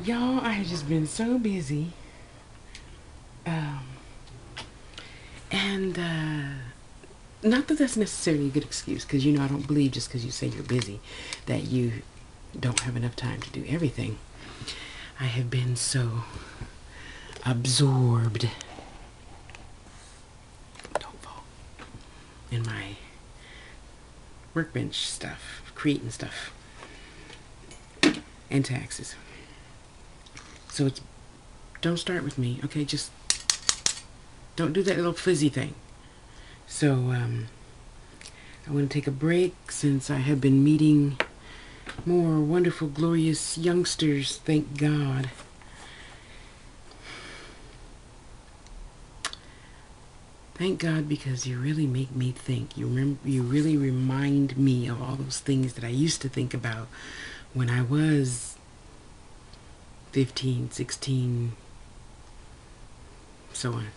Y'all, I have just been so busy. Um, and not that that's necessarily a good excuse, because I don't believe just because you say you're busy that you don't have enough time to do everything. I have been so absorbed, don't fall, in my workbench stuff, creating stuff, and taxes. So don't start with me, okay? Just don't do that little fizzy thing. So I want to take a break since I have been meeting more wonderful, glorious youngsters, thank God. Thank God, because you really make me think. You really remind me of all those things that I used to think about when I was 15, 16, so on.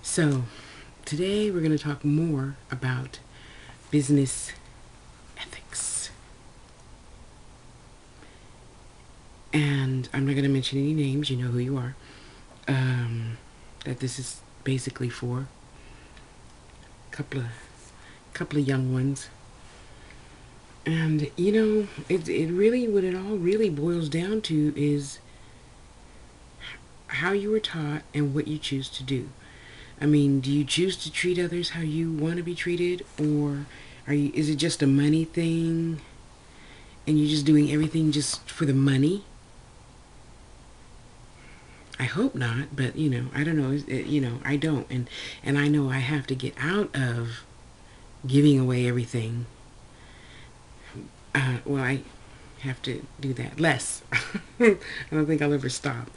So, today we're going to talk more about business ethics. And I'm not going to mention any names, you know who you are. That this is basically for a couple of young ones. And it really, what it all really boils down to is how you were taught and what you choose to do. I mean, do you choose to treat others how you want to be treated, or is it just a money thing and you're just doing everything just for the money? I hope not, but I don't know. I don't, and I know I have to get out of giving away everything. Well, I have to do that less. I don't think I'll ever stop,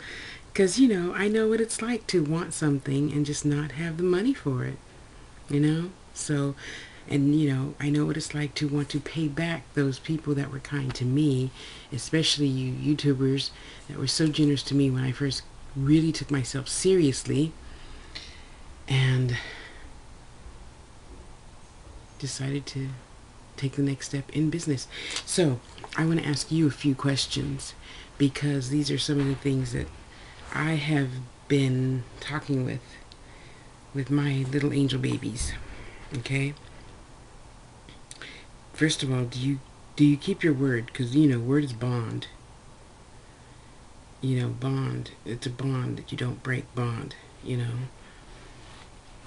because I know what it's like to want something and just not have the money for it. So, and I know what it's like to want to pay back those people that were kind to me, especially you YouTubers that were so generous to me when I first really took myself seriously and decided to take the next step in business. So I want to ask you a few questions, because these are some of the things that I have been talking with my little angel babies. Okay, first of all, do you keep your word? Because word is bond. Bond, it's a bond that you don't break. Bond,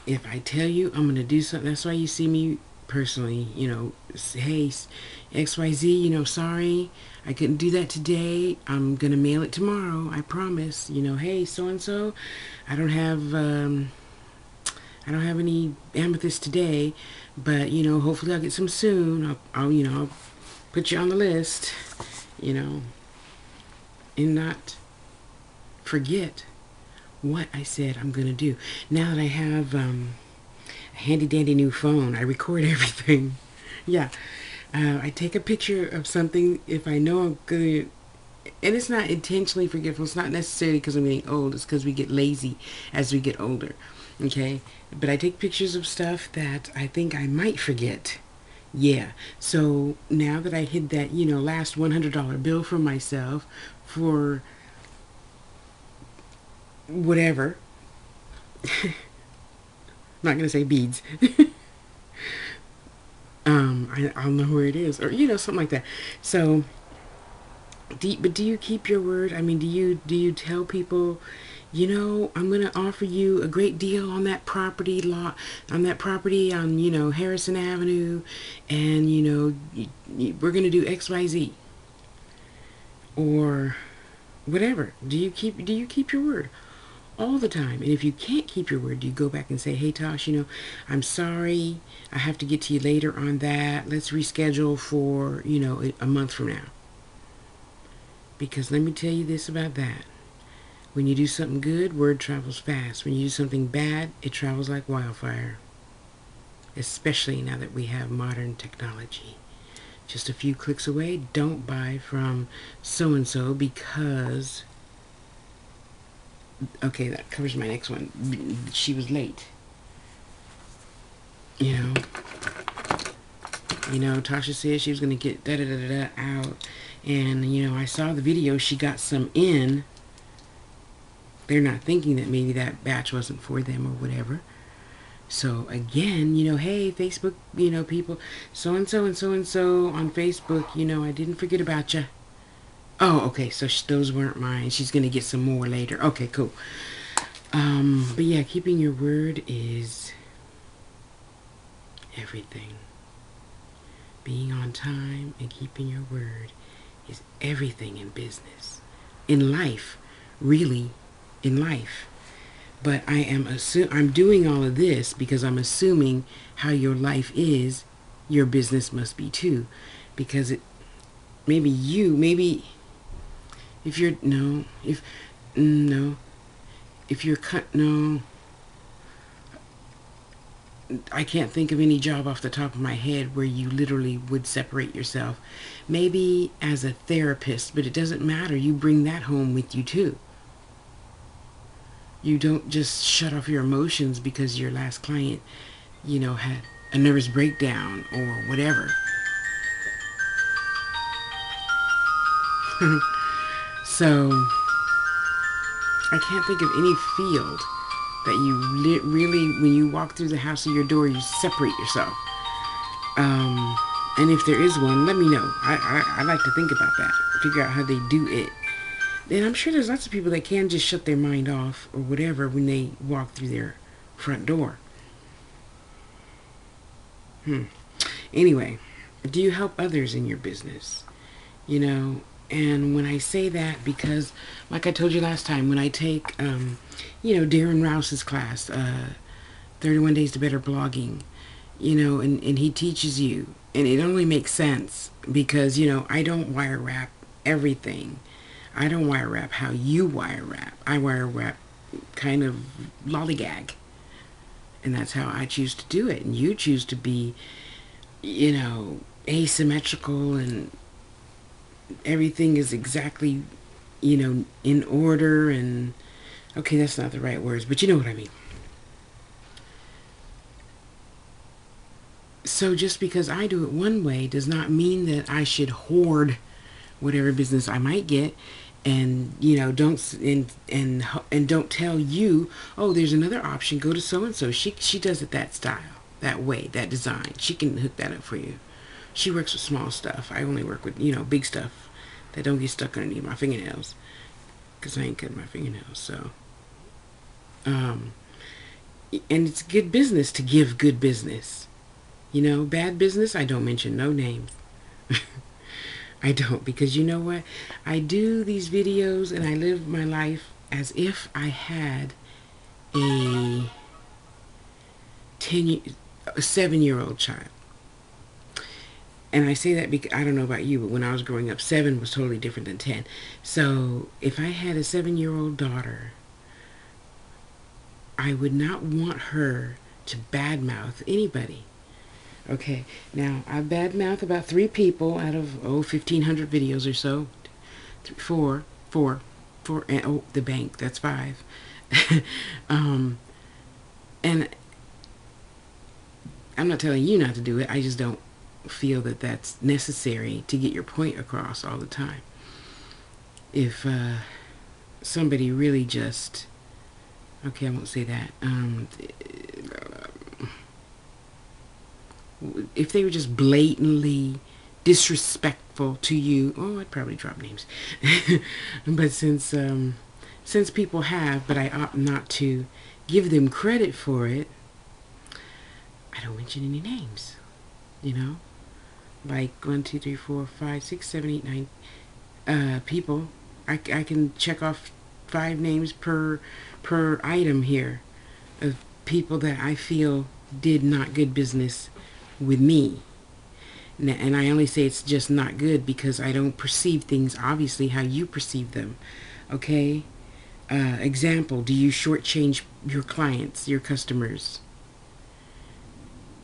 if I tell you I'm gonna do something, that's why you see me personally, hey, XYZ, sorry, I couldn't do that today. I'm gonna mail it tomorrow, I promise. Hey, so and so, I don't have any amethyst today, but hopefully I'll get some soon. I'll put you on the list, and not forget what I said I'm gonna do. Now that I have a handy dandy new phone, I record everything. Yeah, I take a picture of something if I know I'm gonna, and it's not intentionally forgetful. It's not necessarily because I'm getting old. It's because we get lazy as we get older. Okay, but I take pictures of stuff that I think I might forget. Yeah, so now that I hid that last $100 bill for myself for whatever, I'm not gonna say beads. I'll know where it is, or something like that. So, do you keep your word? I mean, do you tell people, I'm gonna offer you a great deal on that property lot, on Harrison Avenue, and we're gonna do XYZ, or whatever. Do you keep your word all the time? And if you can't keep your word, do you go back and say, hey Tosh, I'm sorry, I have to get to you later on that. Let's reschedule for a month from now? Because let me tell you this about that. When you do something good, word travels fast. When you do something bad, it travels like wildfire. Especially now that we have modern technology. Just a few clicks away, don't buy from so-and-so because, okay, that covers my next one. She was late. You know, Tasha said she was going to get da-da-da-da out. And, you know, I saw the video. She got some in. They're not thinking that maybe that batch wasn't for them or whatever. So, again, you know, hey, Facebook, you know, people, so-and-so and so-and-so on Facebook, you know, I didn't forget about you. Oh, okay, so those weren't mine. She's going to get some more later. Okay, cool. But yeah, keeping your word is everything. Being on time and keeping your word is everything in business. In life, really, in life. But I'm doing all of this because I'm assuming how your life is, your business must be too. Because maybe if you're, no, if you're no, I can't think of any job off the top of my head where you literally would separate yourself. Maybe as a therapist, but it doesn't matter. You bring that home with you too. You don't just shut off your emotions because your last client, you know, had a nervous breakdown or whatever. So, I can't think of any field that you really, when you walk through the house of your door, you separate yourself. And if there is one, let me know. I like to think about that. Figure out how they do it. And I'm sure there's lots of people that can just shut their mind off or whatever when they walk through their front door. Anyway, do you help others in your business? You know, and when I say that, because like I told you last time, when I take, you know, Darren Rouse's class, 31 Days to Better Blogging, you know, and he teaches you, and it only makes sense because, you know, I don't wire wrap everything. I don't wire wrap how you wire wrap. I wire wrap kind of lollygag. And that's how I choose to do it. And you choose to be, you know, asymmetrical and everything is exactly, you know, in order and, okay, that's not the right words, but you know what I mean. So just because I do it one way does not mean that I should hoard whatever business I might get. And, you know, don't tell you, oh, there's another option. Go to so-and-so. She does it that style, that way, that design. She can hook that up for you. She works with small stuff. I only work with, you know, big stuff that don't get stuck underneath my fingernails. Because I ain't cutting my fingernails, so. And it's good business to give good business. You know, bad business, I don't mention no names. I don't, because you know what? I do these videos and I live my life as if I had a 7-year-old child. And I say that because, I don't know about you, but when I was growing up, 7 was totally different than 10. So if I had a 7-year-old daughter, I would not want her to badmouth anybody. Okay, now I badmouth about 3 people out of 1,500 videos or so. 4, and the bank, that's 5. And I'm not telling you not to do it. I just don't feel that that's necessary to get your point across all the time. If somebody really just, okay, I won't say that. If they were just blatantly disrespectful to you, oh, I'd probably drop names. But since people have, but I opt not to give them credit for it, I don't mention any names. You know, like 1, 2, 3, 4, 5, 6, 7, 8, 9 people. I can check off 5 names per item here of people that I feel did not good business with me. And I only say it's just not good because I don't perceive things obviously how you perceive them. Okay? Example, do you shortchange your clients, your customers?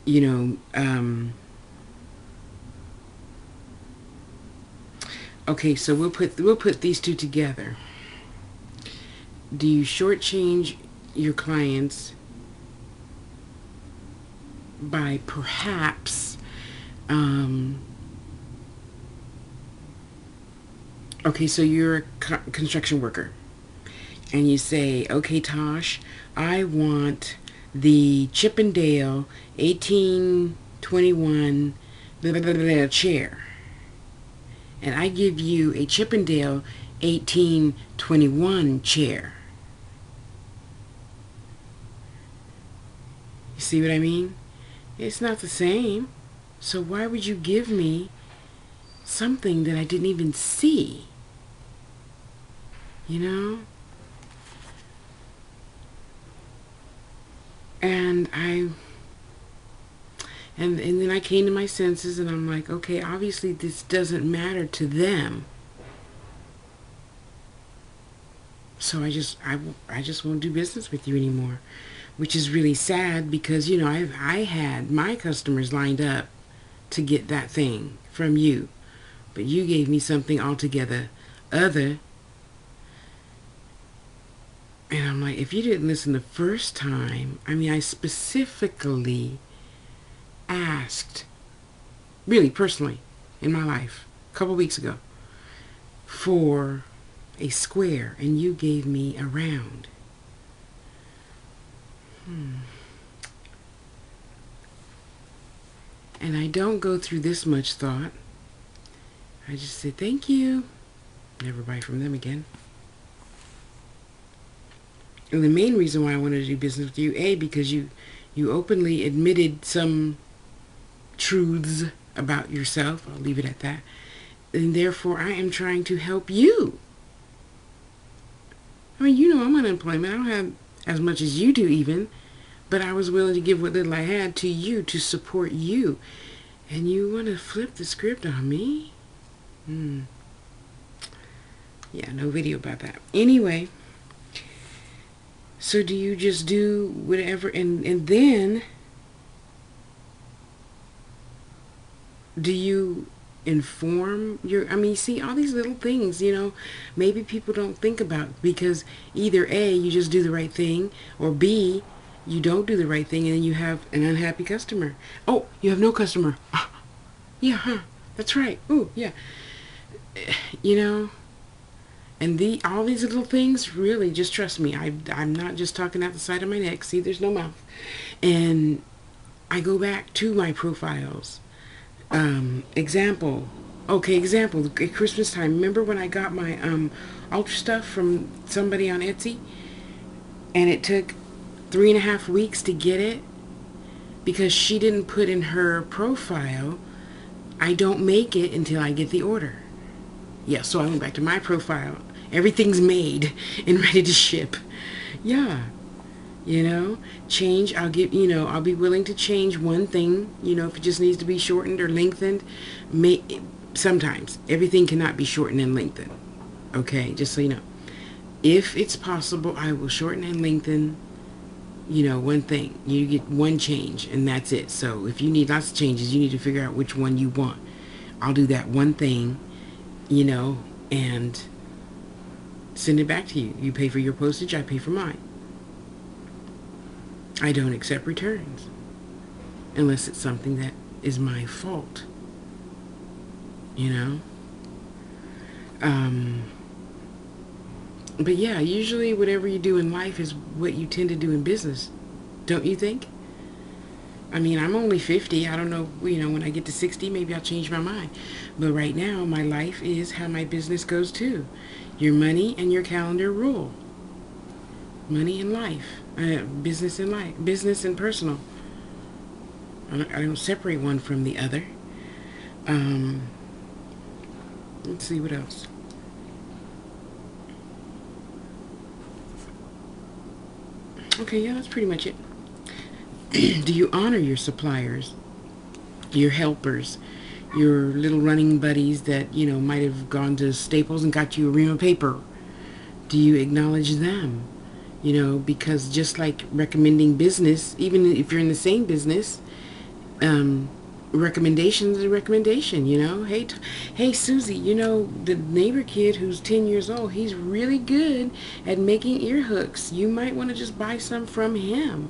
You know, okay, so we'll put these two together. Do you shortchange your clients by perhaps Um, okay, so you're a construction worker, and you say, okay, Tosh, I want the Chippendale 1821 blah, blah, blah, blah, chair. And I give you a Chippendale 1821 chair. You see what I mean? It's not the same. So why would you give me something that I didn't even see? You know? And and then I came to my senses, and I'm like, okay, obviously this doesn't matter to them. So I just won't do business with you anymore, which is really sad because, you know, I had my customers lined up to get that thing from you, but you gave me something altogether other. And I'm like, if you didn't listen the first time, I mean, I specifically asked, really personally, in my life, a couple weeks ago, for a square, and you gave me a round. And I don't go through this much thought. I just say thank you. Never buy from them again. And the main reason why I wanted to do business with you, A, because you openly admitted some truths about yourself. I'll leave it at that. And therefore, I am trying to help you. I mean, you know, I'm unemployment. I don't have as much as you do even, but I was willing to give what little I had to you to support you. And you want to flip the script on me? Yeah, no video about that. Anyway, so do you just do whatever, and then do you inform your, I mean, see, all these little things, you know, maybe people don't think about, because either A, you just do the right thing, or B, you don't do the right thing and then you have an unhappy customer. Oh, you have no customer. Yeah, huh, that's right. Ooh, yeah. You know, and all these little things, really, just trust me, I'm not just talking out the side of my neck. See, there's no mouth. And I go back to my profiles. Example. Okay, example. At Christmas time, remember when I got my ultra stuff from somebody on Etsy, and it took 3.5 weeks to get it because she didn't put in her profile, I don't make it until I get the order. Yeah, so I went back to my profile. Everything's made and ready to ship. Yeah. You know, change, I'll give, you know, I'll be willing to change one thing, you know, if it just needs to be shortened or lengthened. Sometimes everything cannot be shortened and lengthened. Okay, just so you know. If it's possible, I will shorten and lengthen, you know, one thing. You get one change and that's it. So if you need lots of changes, you need to figure out which one you want. I'll do that one thing, you know, and send it back to you. You pay for your postage, I pay for mine. I don't accept returns unless it's something that is my fault, you know. But yeah, usually whatever you do in life is what you tend to do in business, don't you think? I mean, I'm only 50. I don't know, you know, when I get to 60, maybe I'll change my mind. But right now, my life is how my business goes too. Your money and your calendar rule. Money and life. Business and life. Business and personal. I don't separate one from the other. Let's see what else. Okay, yeah, that's pretty much it. Do you honor your suppliers, your helpers, your little running buddies that, you know, might have gone to Staples and got you a ream of paper? Do you acknowledge them? You know, because just like recommending business, even if you're in the same business, recommendation is a recommendation, you know. Hey Susie, you know, the neighbor kid who's 10 years old, he's really good at making ear hooks. You might want to just buy some from him.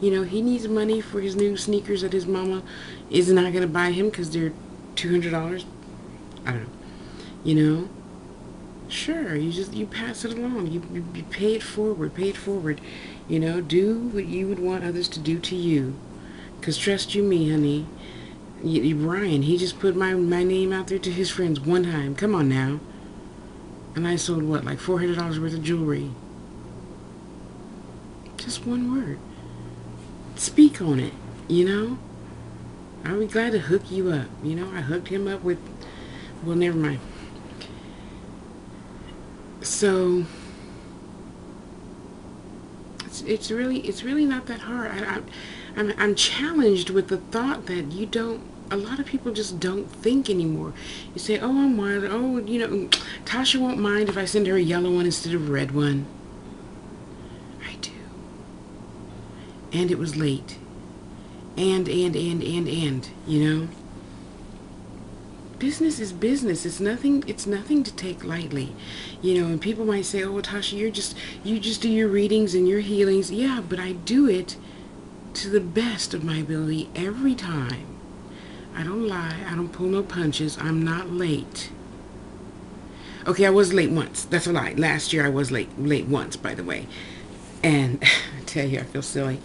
You know, he needs money for his new sneakers that his mama is not going to buy him because they're $200. I don't know. You know, sure, you pass it along. You pay it forward. Pay it forward. You know, do what you would want others to do to you. Because trust you me, honey, Brian, he just put my name out there to his friends one time. Come on now. And I sold what, like $400 worth of jewelry. Just one word. Speak on it, you know. I'll be glad to hook you up. You know, I hooked him up with, well, never mind. So it's really not that hard. I'm challenged with the thought that you don't. A lot of people just don't think anymore. You say, "Oh, I'm wild. Oh, you know, Tasha won't mind if I send her a yellow one instead of a red one." I do. And it was late. And you know. Business is business. It's nothing to take lightly. You know, and people might say, "Oh, well, Tasha, you just do your readings and your healings." Yeah, but I do it to the best of my ability every time. I don't lie. I don't pull no punches. I'm not late. Okay, I was late once. That's a lie. Last year I was late once, by the way. And I tell you, I feel silly.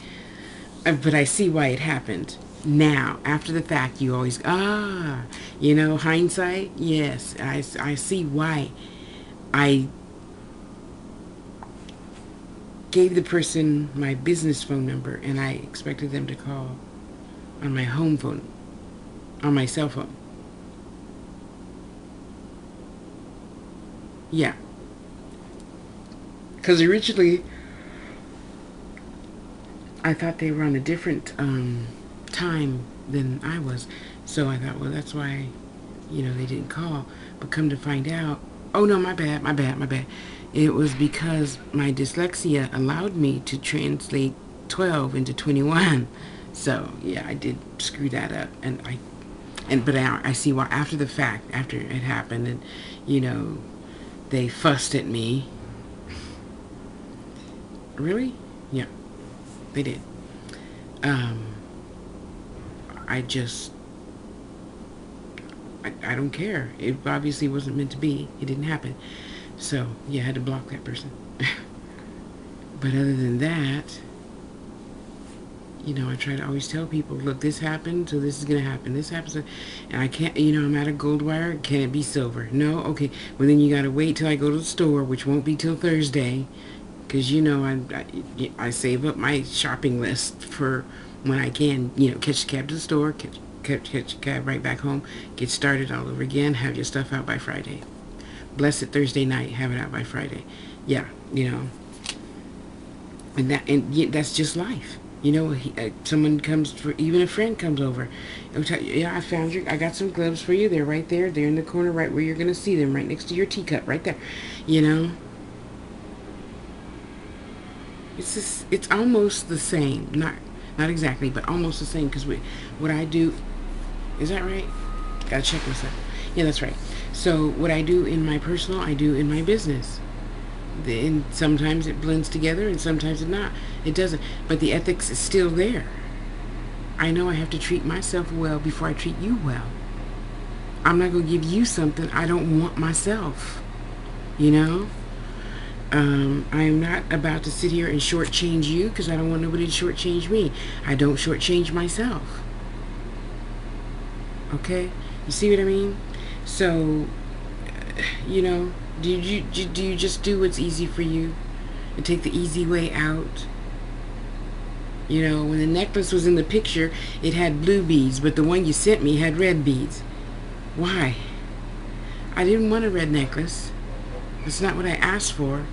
But I see why it happened. Now, after the fact, you always, you know, hindsight. Yes, I see why I gave the person my business phone number and I expected them to call on my home phone, on my cell phone. Yeah. Because originally, I thought they were on a different time than I was. So I thought, well, that's why, you know, they didn't call. But come to find out, oh no, my bad. It was because my dyslexia allowed me to translate 12 into 21. So yeah, I did screw that up, but I see why after the fact, after it happened, and you know, they fussed at me. Really? Yeah, they did. I don't care. It obviously wasn't meant to be. It didn't happen. So yeah, I had to block that person. But other than that, you know, I try to always tell people, look, this happened, so this is going to happen. This happens, and I can't, you know, I'm out of gold wire. Can it be silver? No? Okay. Well, then you got to wait till I go to the store, which won't be till Thursday, because, you know, I save up my shopping list for when I can, you know, catch the cab to the store, catch a cab right back home, get started all over again, have your stuff out by Friday. Blessed Thursday night, have it out by Friday. Yeah, you know. And yeah, that's just life. You know, someone comes for, even a friend comes over. Yeah, I found I got some gloves for you. They're right there. They're in the corner right where you're going to see them, right next to your teacup, right there. You know? It's almost the same. Not exactly, but almost the same. Because what I do, is that right? Gotta check myself. Yeah, that's right. So what I do in my personal, I do in my business. And sometimes it blends together and sometimes it doesn't, but the ethics is still there. I know I have to treat myself well before I treat you well. I'm not going to give you something I don't want myself, you know. I am not about to sit here and shortchange you because I don't want nobody to shortchange me. I don't shortchange myself. Okay, you see what I mean? So you know, do you just do what's easy for you and take the easy way out? You know, when the necklace was in the picture, it had blue beads, but the one you sent me had red beads. Why? I didn't want a red necklace. That's not what I asked for.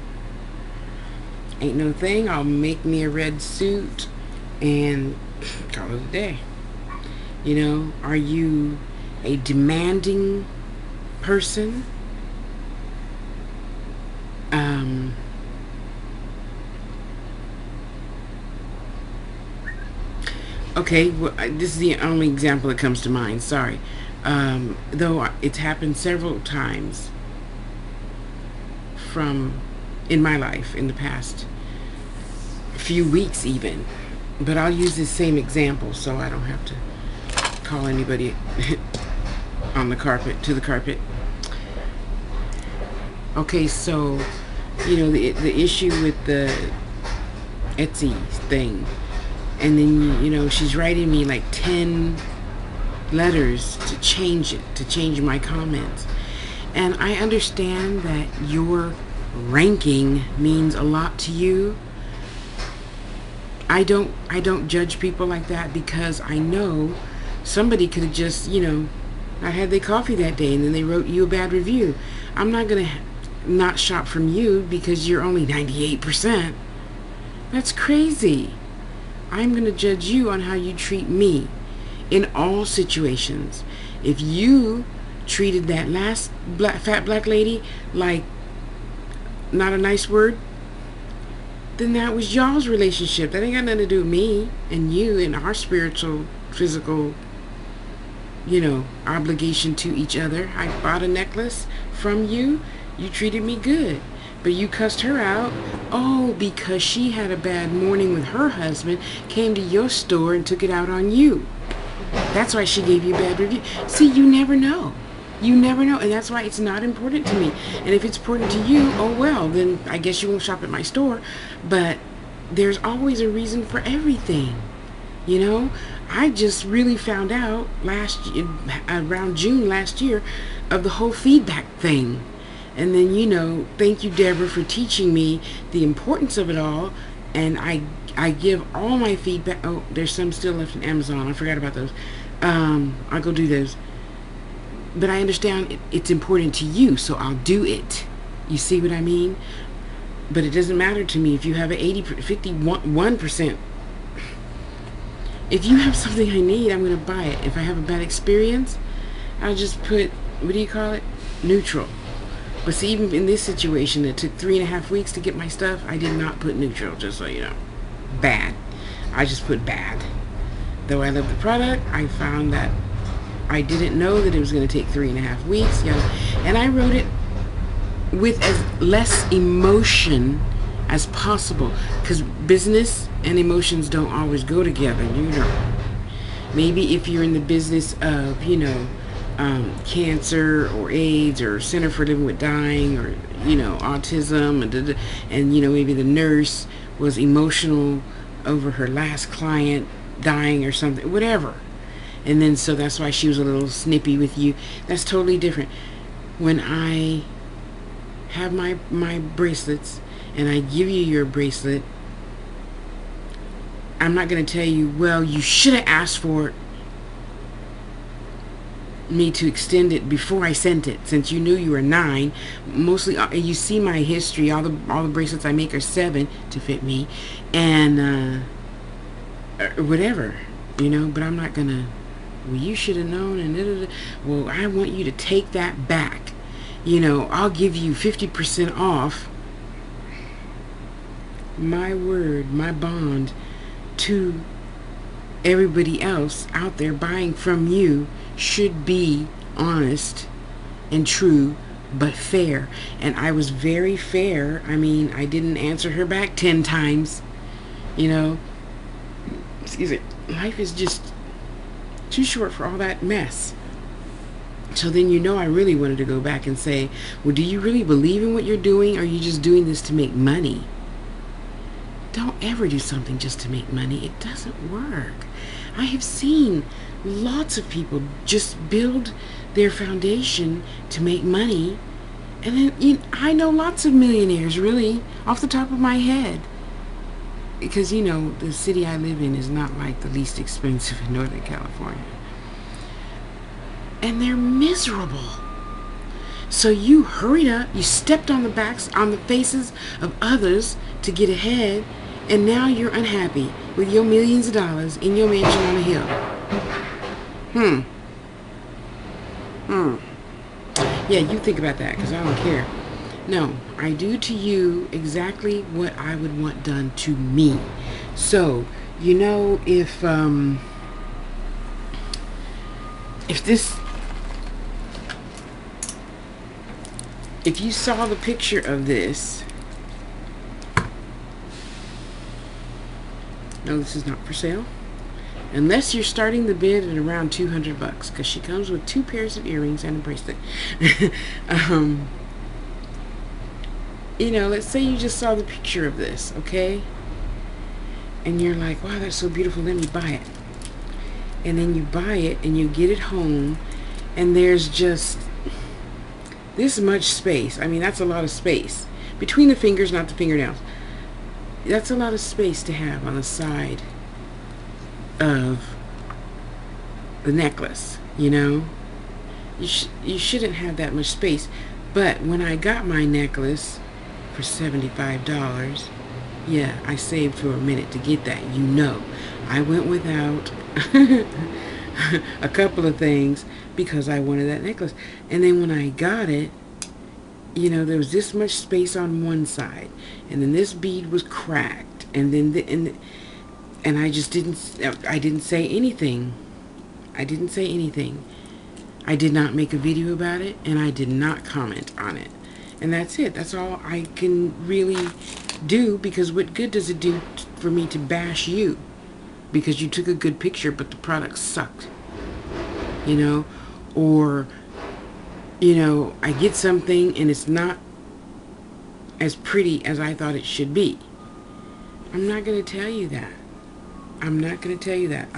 Ain't no thing. I'll make me a red suit and call it a day. You know, are you a demanding person? Okay, well, this is the only example that comes to mind. Sorry. Though it's happened several times in my life in the past few weeks even. But I'll use this same example so I don't have to call anybody on the carpet, to the carpet. Okay, so, you know, the issue with the Etsy thing. And then, you know, she's writing me like 10 letters to change it, to change my comments. And I understand that your ranking means a lot to you. I don't judge people like that, because I know somebody could have just, you know, not had their coffee that day and then they wrote you a bad review. I'm not going to not shop from you because you're only 98%. That's crazy. I'm going to judge you on how you treat me in all situations. If you treated that last fat black lady like not a nice word, then that was y'all's relationship. That ain't got nothing to do with me and you and our spiritual, physical, you know, obligation to each other. I bought a necklace from you. You treated me good. But you cussed her out, oh, because she had a bad morning with her husband, came to your store and took it out on you. That's why she gave you a bad review. See, you never know. You never know, and that's why it's not important to me. And if it's important to you, oh well, then I guess you won't shop at my store. But there's always a reason for everything, you know? I just really found out around June last year, of the whole feedback thing. And then, you know, thank you, Deborah, for teaching me the importance of it all. And I give all my feedback. Oh, there's some still left in Amazon. I forgot about those. I'll go do those. But I understand it's important to you, so I'll do it. You see what I mean? But it doesn't matter to me if you have an 51%. If you have something I need, I'm going to buy it. If I have a bad experience, I'll just put, what do you call it? Neutral. But see, even in this situation, it took 3.5 weeks to get my stuff. I did not put neutral, just so you know. Bad. I just put bad. Though I love the product, I found that I didn't know that it was going to take 3.5 weeks. And I wrote it with as less emotion as possible, because business and emotions don't always go together, you know. Maybe if you're in the business of, you know, cancer or AIDS or Center for Living with Dying, or, you know, autism, and you know, maybe the nurse was emotional over her last client dying or something, whatever. And then so that's why she was a little snippy with you. That's totally different. When I have my bracelets and I give you your bracelet, I'm not going to tell you, well, you should have asked for me to extend it before I sent it, since you knew you were 9. Mostly, you see my history. All the bracelets I make are 7 to fit me, and whatever, you know. But I'm not gonna, well, you should have known, and well, I want you to take that back. You know, I'll give you 50% off. My word, my bond to everybody else out there buying from you should be honest and true, but fair. And I was very fair. I mean, I didn't answer her back 10 times, you know. Excuse me. Life is just too short for all that mess. So then, you know, I really wanted to go back and say, well, do you really believe in what you're doing, or are you just doing this to make money? Don't ever do something just to make money. It doesn't work. I have seen lots of people just build their foundation to make money, and then, you know, I know lots of millionaires, really, off the top of my head, because, you know, the city I live in is not like the least expensive in Northern California, and they're miserable. So you hurried up, you stepped on the faces of others to get ahead, and now you're unhappy with your millions of dollars in your mansion on a hill. Yeah, you think about that, because I don't care. No, I do to you exactly what I would want done to me. So, you know, if you saw the picture of this, No, this is not for sale. Unless you're starting the bid at around $200, because she comes with 2 pairs of earrings and a bracelet. You know, let's say you just saw the picture of this, okay? And you're like, wow, that's so beautiful, let me buy it. And then you buy it and you get it home, and there's just this much space. I mean, that's a lot of space. Between the fingers, not the fingernails. That's a lot of space to have on the side of the necklace, you know? You shouldn't have that much space. But when I got my necklace for $75, yeah, I saved for a minute to get that, you know. I went without a couple of things because I wanted that necklace. And then when I got it, you know, there was this much space on one side, and then this bead was cracked, and then and I just didn't say anything. I didn't say anything. I did not make a video about it, and I did not comment on it. And that's it. That's all I can really do, because what good does it do for me to bash you because you took a good picture but the product sucked, you know? Or, you know, I get something and it's not as pretty as I thought it should be. I'm not going to tell you that. I'm not going to tell you that.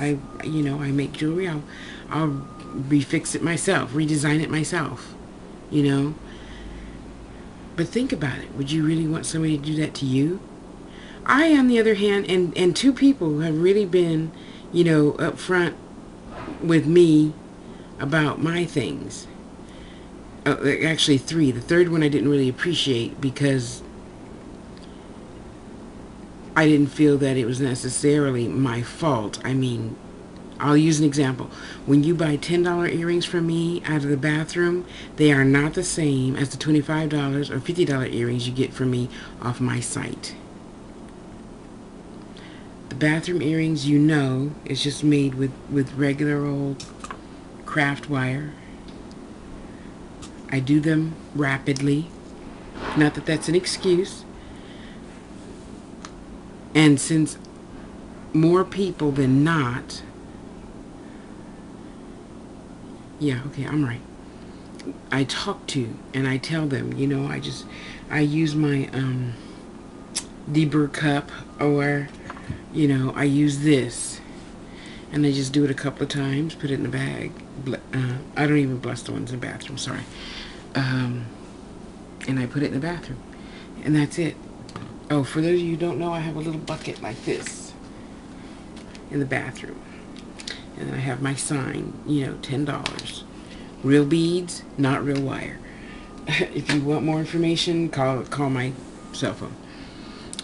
You know, I make jewelry. I'll refix it myself, redesign it myself, you know? But think about it. Would you really want somebody to do that to you? I, on the other hand, and 2 people have really been, you know, upfront with me about my things. Actually 3. The 3rd one I didn't really appreciate because I didn't feel that it was necessarily my fault. I mean, I'll use an example. When you buy $10 earrings from me out of the bathroom, they are not the same as the $25 or $50 earrings you get from me off my site. The bathroom earrings, you know, is just made with regular old craft wire. I do them rapidly. Not that that's an excuse. And since more people than not, yeah, okay, I'm right, I talk to and I tell them, you know, I use my deburr cup, or, you know, I use this, and I just do it a couple of times, put it in the bag. I don't even bless the ones in the bathroom, sorry. And I put it in the bathroom, and that's it. Oh, for those of you who don't know, I have a little bucket like this in the bathroom. And I have my sign, you know, $10. Real beads, not real wire. If you want more information, call my cell phone.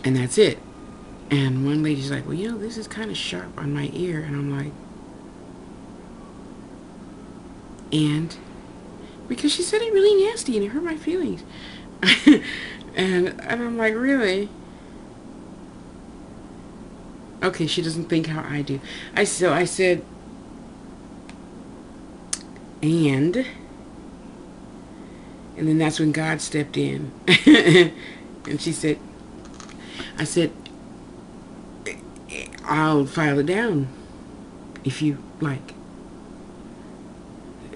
And that's it. And one lady's like, well, you know, this is kind of sharp on my ear. And I'm like, and? Because she said it really nasty and it hurt my feelings. and I'm like, really? Okay, she doesn't think how I do. So I said, and then that's when God stepped in. And she said, I said, I'll file it down if you like.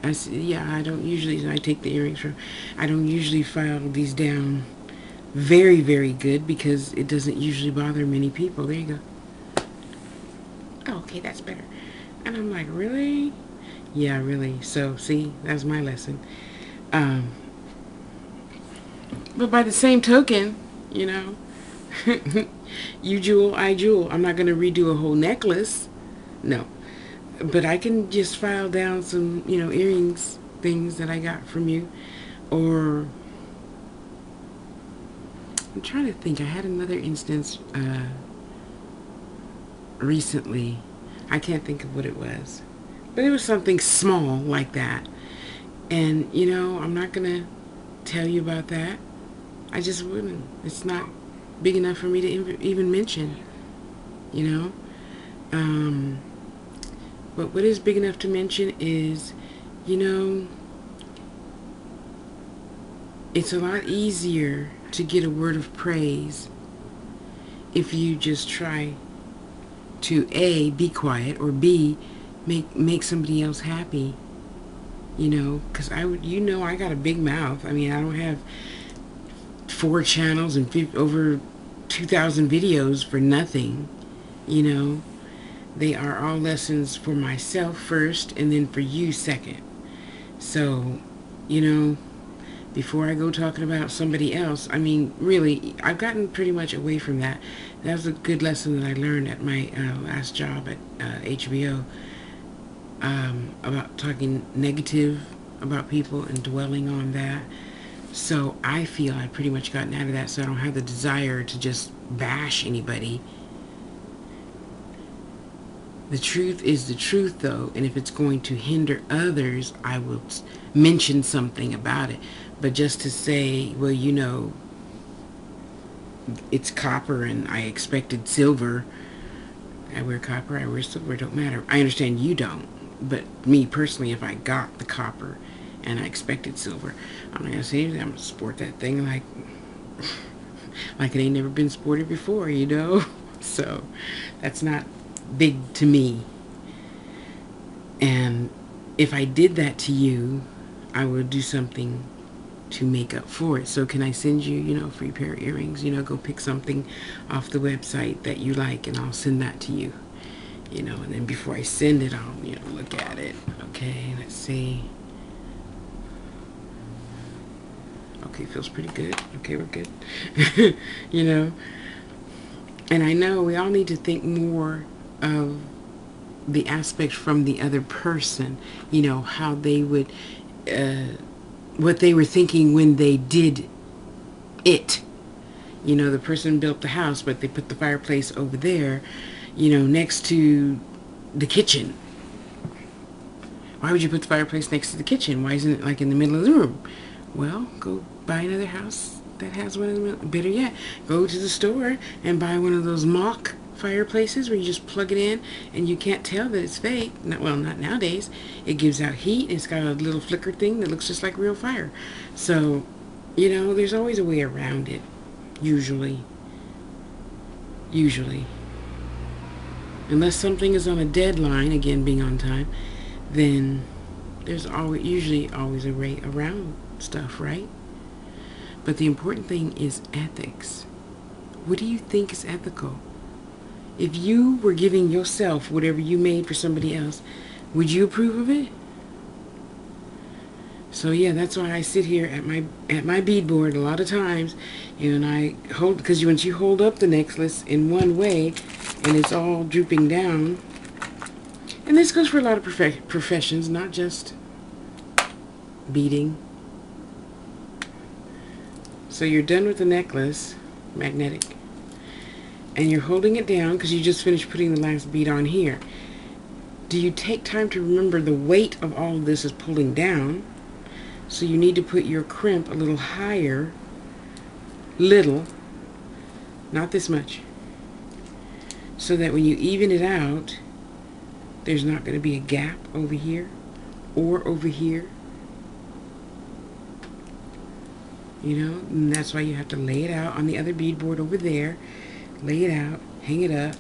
I said, yeah, I don't usually, I take the earrings from, I don't usually file these down very, very good because it doesn't usually bother many people. There you go. Oh, okay, that's better. And I'm like, really? Yeah, really. So, see, that's my lesson. But by the same token, you know, you jewel, I jewel. I'm not going to redo a whole necklace. No. But I can just file down some, you know, earrings, things that I got from you. Or, I'm trying to think. I had another instance recently. I can't think of what it was. But it was something small like that. And, you know, I'm not going to tell you about that. I just wouldn't. It's not big enough for me to even mention, you know. But what is big enough to mention is, you know, it's a lot easier to get a word of praise if you just try to A, be quiet, or B, make somebody else happy. You know, because I got a big mouth. I mean, I don't have 4 channels and over 2,000 videos for nothing. You know, they are all lessons for myself first, and then for you second. So, you know, before I go talking about somebody else, I mean, really, I've gotten pretty much away from that. That was a good lesson that I learned at my last job at HBO, about talking negative about people and dwelling on that. So I feel I've pretty much gotten out of that, so I don't have the desire to just bash anybody. The truth is the truth, though, and if it's going to hinder others, I will mention something about it. But just to say, well, you know, it's copper and I expected silver. I wear copper, I wear silver, it don't matter. I understand you don't, but me personally, if I got the copper and I expected silver, I'm not going to say anything. I'm going to sport that thing like it ain't never been sported before, you know? So that's not big to me. And if I did that to you, I would do something to make up for it. So can I send you, you know, a free pair of earrings? You know, go pick something off the website that you like and I'll send that to you. You know, and then before I send it, I'll, you know, look at it. Okay, let's see. Okay, feels pretty good. Okay, we're good. You know, and I know we all need to think more of the aspect from the other person, you know, how they would, what they were thinking when they did it. You know, the person built the house, but they put the fireplace over there, you know, next to the kitchen. Why would you put the fireplace next to the kitchen? Why isn't it like in the middle of the room? Well, go buy another house that has one in the middle. Better yet, go to the store and buy one of those mock fireplaces where you just plug it in and you can't tell that it's fake. Well, not nowadays. It gives out heat. It's got a little flicker thing that looks just like real fire. So, you know, there's always a way around it. Usually. Unless something is on a deadline, again being on time, then there's usually always a way around stuff, right? But the important thing is ethics. What do you think is ethical? If you were giving yourself whatever you made for somebody else, would you approve of it? So yeah, that's why I sit here at my beadboard a lot of times, and I hold, because once you hold up the necklace in one way, and it's all drooping down, and this goes for a lot of professions, not just beading. So you're done with the necklace, magnetic, and you're holding it down because you just finished putting the last bead on here. Do you take time to remember the weight of all of this is pulling down? So you need to put your crimp a little higher, not this much, so that when you even it out, there's not going to be a gap over here or over here. You know, and that's why you have to lay it out on the other beadboard over there. Lay it out, hang it up,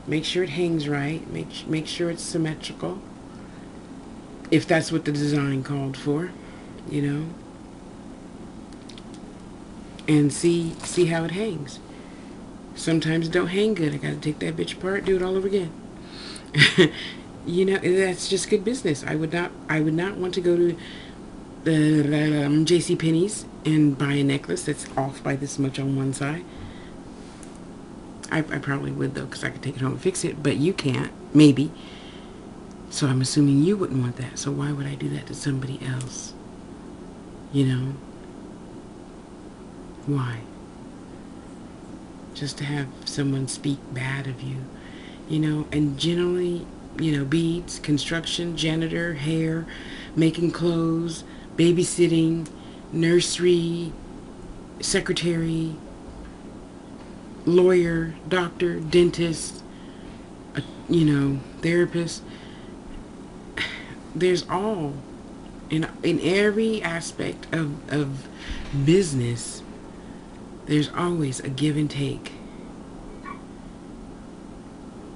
make sure it hangs right, make sure it's symmetrical, if that's what the design called for, you know, and see how it hangs. Sometimes it don't hang good. I gotta take that bitch apart, do it all over again. You know, that's just good business. I would not want to go to JCPenney's and buy a necklace that's off by this much on one side. I probably would, though, because I could take it home and fix it, but you can't, maybe. So I'm assuming you wouldn't want that. So why would I do that to somebody else? You know? Why? Just to have someone speak bad of you. You know, and generally, you know, beads, construction, janitor, hair, making clothes, babysitting, nursery, secretary, lawyer, doctor, dentist, you know, therapist. There's all, in every aspect of business, there's always a give and take.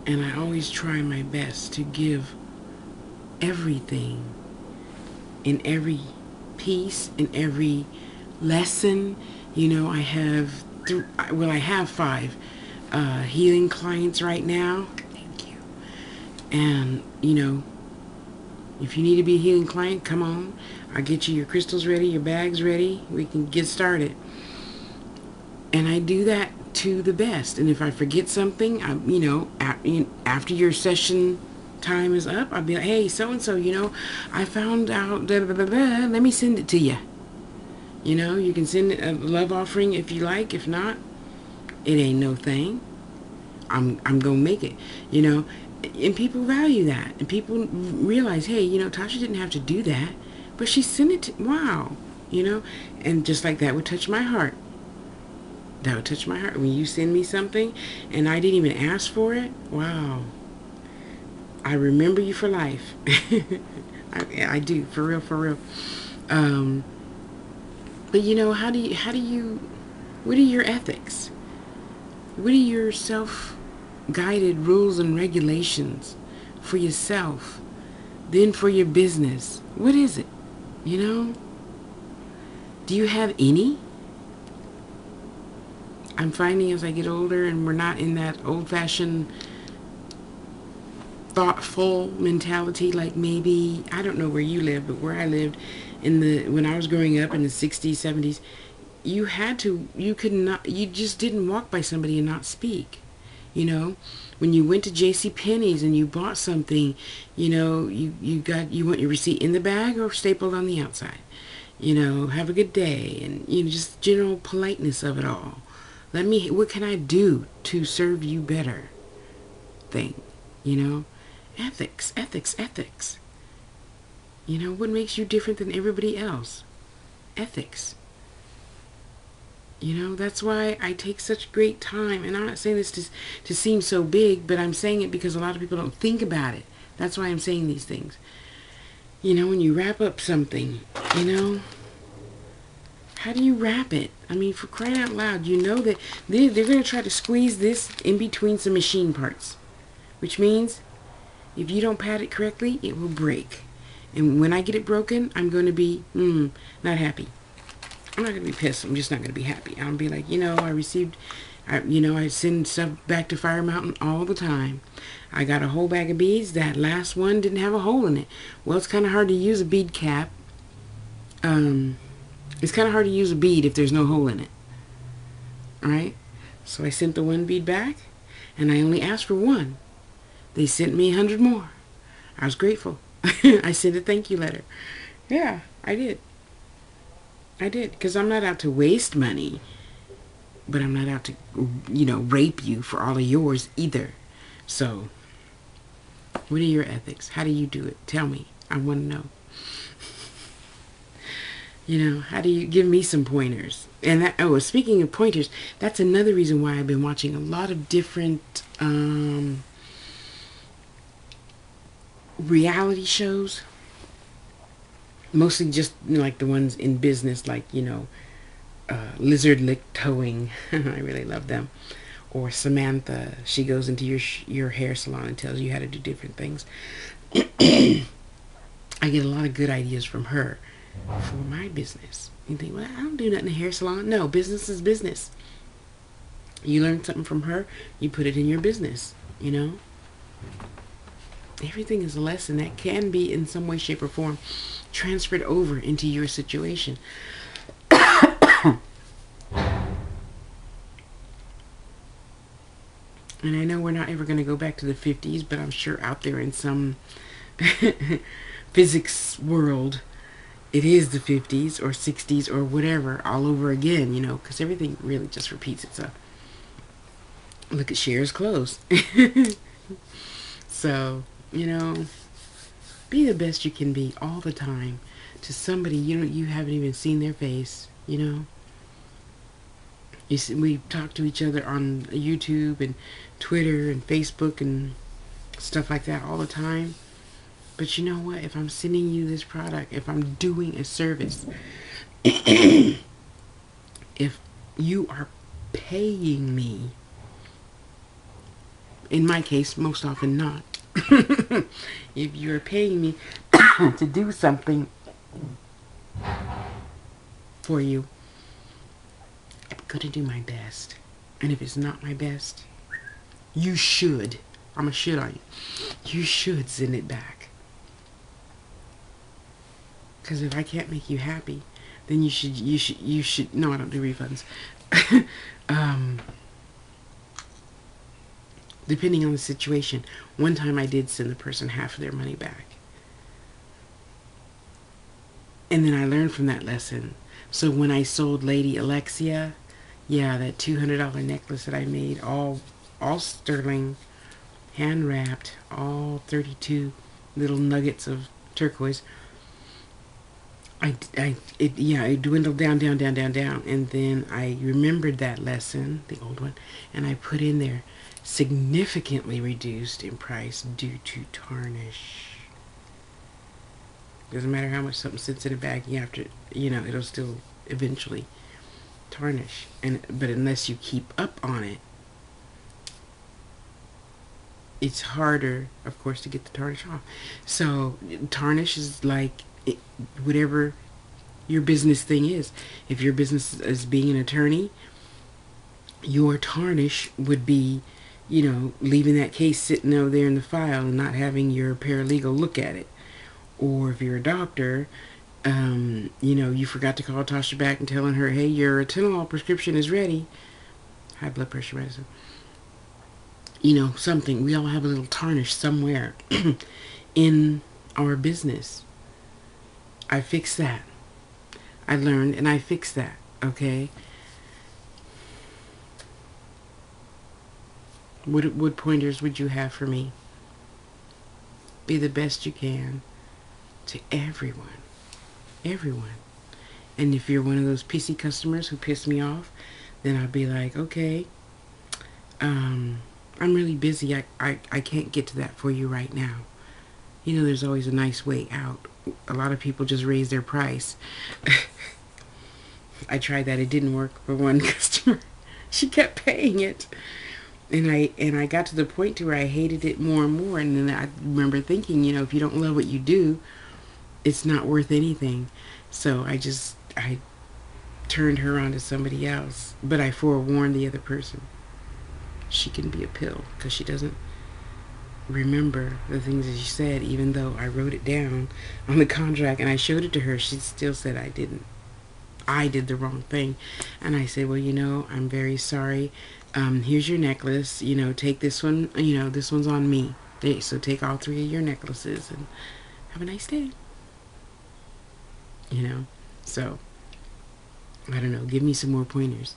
And I always try my best to give everything in every piece, in every lesson. You know, I have, I have 5 healing clients right now. Thank you. And, you know, if you need to be a healing client, come on. I'll get you your crystals ready, your bags ready. We can get started. And I do that to the best. And if I forget something, you know, after your session time is up, I'll be like, hey, so-and-so, you know, I found out, blah, blah, blah, blah. Let me send it to you. You know, you can send a love offering if you like. If not, it ain't no thing. I'm gonna make it, you know. And people value that. And people realize, hey, you know, Tasha didn't have to do that. But she sent it to, wow, you know. And just like that would touch my heart. That would touch my heart. When you send me something and I didn't even ask for it, wow. I remember you for life. I do, for real, for real. But you know, what are your ethics? What are your self-guided rules and regulations for yourself? Then for your business? What is it? You know? Do you have any? I'm finding as I get older and we're not in that old-fashioned thoughtful mentality like maybe, I don't know where you live, but where I lived when I was growing up in the 60s, 70s, you just didn't walk by somebody and not speak. You know, when you went to J.C. Penney's and you bought something, you know, you want your receipt in the bag or stapled on the outside. You know, have a good day, and you know, just general politeness of it all. What can I do to serve you better? Thing, you know, ethics, ethics, ethics. You know, what makes you different than everybody else? Ethics. You know, that's why I take such great time. And I'm not saying this to seem so big, but I'm saying it because a lot of people don't think about it. That's why I'm saying these things. You know, when you wrap up something, you know, how do you wrap it? I mean, for crying out loud, you know that they're going to try to squeeze this in between some machine parts. Which means, if you don't pat it correctly, it will break. And when I get it broken, I'm going to be, not happy. I'm not going to be pissed. I'm just not going to be happy. I'll be like, you know, I send stuff back to Fire Mountain all the time. I got a whole bag of beads. That last one didn't have a hole in it. Well, it's kind of hard to use a bead cap. It's kind of hard to use a bead if there's no hole in it. Alright? So I sent the one bead back, and I only asked for one. They sent me 100 more. I was grateful. I sent a thank you letter. Yeah, I did. Because I'm not out to waste money. But I'm not out to, you know, rape you for all of yours either. So, what are your ethics? How do you do it? Tell me. I want to know. You know, how do you give me some pointers? And speaking of pointers, that's another reason why I've been watching a lot of different reality shows. Mostly just, you know, like the ones in business, like, you know, Lizard Lick Towing. I really love them. Or Samantha, she goes into your hair salon and tells you how to do different things. I get a lot of good ideas from her for my business. You think, well, I don't do nothing in a hair salon. No, business is business. You learn something from her, you put it in your business, you know. Everything is a lesson that can be in some way, shape, or form transferred over into your situation. And I know we're not ever going to go back to the 50s, but I'm sure out there in some physics world, it is the 50s or 60s or whatever all over again, you know, because everything really just repeats itself. Look at Cher's clothes. So, you know, be the best you can be all the time to somebody you haven't even seen their face, you know. We talk to each other on YouTube and Twitter and Facebook and stuff like that all the time. But you know what? If I'm sending you this product, if I'm doing a service, if you are paying me, in my case, most often not. If you're paying me to do something for you, I'm gonna do my best. And if it's not my best, you should. I'm a shit on you. You should send it back. Because if I can't make you happy, then you should. No, I don't do refunds. Depending on the situation. One time I did send the person half of their money back. And then I learned from that lesson. So when I sold Lady Alexia, yeah, that $200 necklace that I made, all sterling, hand wrapped, all 32 little nuggets of turquoise. It dwindled down, and then I remembered that lesson, the old one, and I put in there significantly reduced in price due to tarnish. Doesn't matter how much something sits in a bag, you have to, it'll still eventually tarnish. But unless you keep up on it, it's harder, of course, to get the tarnish off. So tarnish is like whatever your business thing is. If your business is being an attorney, your tarnish would be, leaving that case sitting over there in the file and not having your paralegal look at it. Or if you're a doctor, you forgot to call Tasha back and telling her, hey, your atenolol prescription is ready. High blood pressure medicine. Something. We all have a little tarnish somewhere in our business. I fixed that. I learned and I fixed that. Okay? What pointers would you have for me? Be the best you can to everyone. Everyone. And if you're one of those PC customers who piss me off, then I'll be like, okay, I'm really busy. I can't get to that for you right now. There's always a nice way out. A lot of people just raise their price. I tried that. It didn't work for one customer. She kept paying it. And I got to the point to where I hated it more and more. And then I remember thinking, if you don't love what you do, it's not worth anything. So I turned her on to somebody else. But I forewarned the other person. She can be a pill because she doesn't remember the things that she said, even though I wrote it down on the contract and I showed it to her. She still said I didn't. I did the wrong thing. And I said, well, I'm very sorry. Here's your necklace. Take this one. This one's on me. So take all 3 of your necklaces and have a nice day. So I don't know. Give me some more pointers.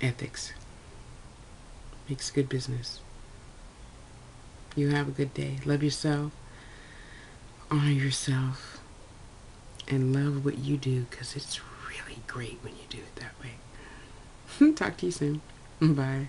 Ethics makes good business. You have a good day. Love yourself. Honor yourself. And love what you do, because it's really great when you do it that way. Talk to you soon. Bye.